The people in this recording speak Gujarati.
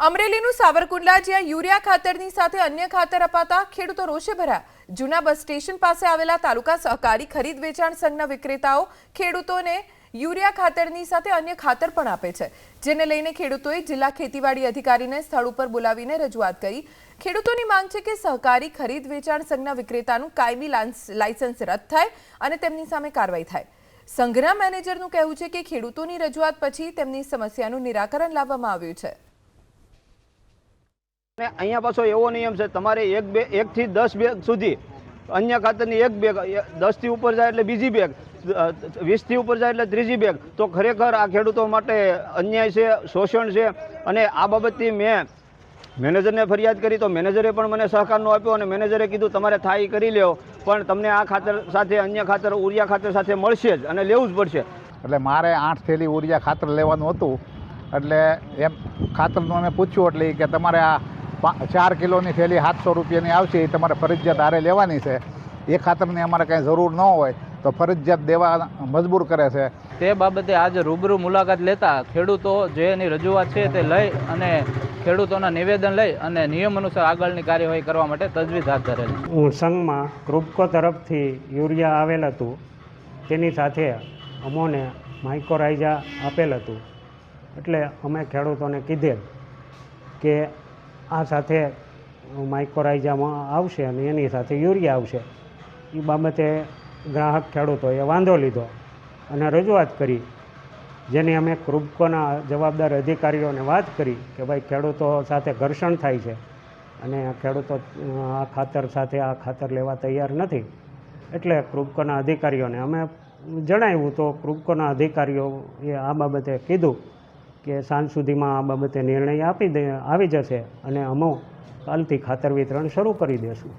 અમરેલીનું સાવરકુંડલા જ્યાં યુરિયા ખાતરની સાથે અન્ય ખાતર અપાતા ખેડૂતો રોષે ભરાયા। જૂના બસ સ્ટેશન પાસે આવેલા તાલુકા સહકારી ખરીદ વેચાણ સંઘના વિક્રેતાઓ ખેડૂતોને યુરિયા ખાતરની સાથે અન્ય ખાતર પણ આપે છે, જેને લઈને ખેડૂતોએ જિલ્લા ખેતીવાડી અધિકારીને સ્થળ ઉપર બોલાવીને રજૂઆત કરી। ખેડૂતોની માંગ છે કે સહકારી ખરીદ વેચાણ સંઘના વિક્રેતાનું કાયમી લાયસન્સ રદ થાય અને તેમની સામે કાર્યવાહી થાય। સંઘના મેનેજરનું કહેવું છે કે ખેડૂતોની રજૂઆત પછી તેમની સમસ્યાનું નિરાકરણ લાવવામાં આવ્યું છે। અહીંયા પાછો એવો નિયમ છે, તમારે 1 થી 10 બેગ સુધી અન્ય ખાતરની 1 બેગ, 10 થી ઉપર જાય એટલે બીજી બેગ, 20 થી ઉપર જાય એટલે ત્રીજી બેગ। તો ખરેખર આ ખેડૂતો માટે અન્યાય છે, શોષણ છે। અને આ બાબતથી મેં મેનેજરને ફરિયાદ કરી તો મેનેજરે પણ મને સહકારનો આપ્યો અને મેનેજરે કીધું તમારે થાય કરી લેવો, પણ તમને આ ખાતર સાથે અન્ય ખાતર ઉરિયા ખાતર સાથે મળશે જ અને લેવું જ પડશે। એટલે મારે 8 થેલી ઉરિયા ખાતર લેવાનું હતું, એટલે એમ ખાતરનું અમે પૂછ્યું એટલે કે તમારે આ 4 કિલોની થેલી 700 રૂપિયાની આવશે, એ તમારે ફરજિયાત હારે લેવાની છે। એ ખાતરની અમારે કાંઈ જરૂર ન હોય તો ફરજિયાત દેવા મજબૂર કરે છે। તે બાબતે આજે રૂબરૂ મુલાકાત લેતા ખેડૂતો જે એની રજૂઆત છે તે લઈ અને ખેડૂતોના નિવેદન લઈ અને નિયમ અનુસાર આગળની કાર્યવાહી કરવા માટે તજવીજ હાથ ધરેલ છે। હું સંઘમાં ક્રુબકો તરફથી યુરિયા આવેલ હતું, તેની સાથે અમોને માઇક્રોરાઇઝા આપેલ હતું, એટલે અમે ખેડૂતોને કીધેલ કે આ સાથે માઇક્રોરાઇઝામાં આવશે અને એની સાથે યુરિયા આવશે। એ બાબતે ગ્રાહક ખેડૂતોએ વાંધો લીધો અને રજૂઆત કરી, જેની અમે ક્રુબકોના જવાબદાર અધિકારીઓને વાત કરી કે ભાઈ ખેડૂતો સાથે ઘર્ષણ થાય છે અને ખેડૂતો આ ખાતર સાથે આ ખાતર લેવા તૈયાર નથી। એટલે ક્રુબકોના અધિકારીઓને અમે જણાવ્યું તો ક્રુબકોના અધિકારીઓએ આ બાબતે કીધું કે સાંજ સુધીમાં આ બાબતે નિર્ણય આવી જશે અને અમે કાલથી ખાતર વિતરણ શરૂ કરી દઈશું।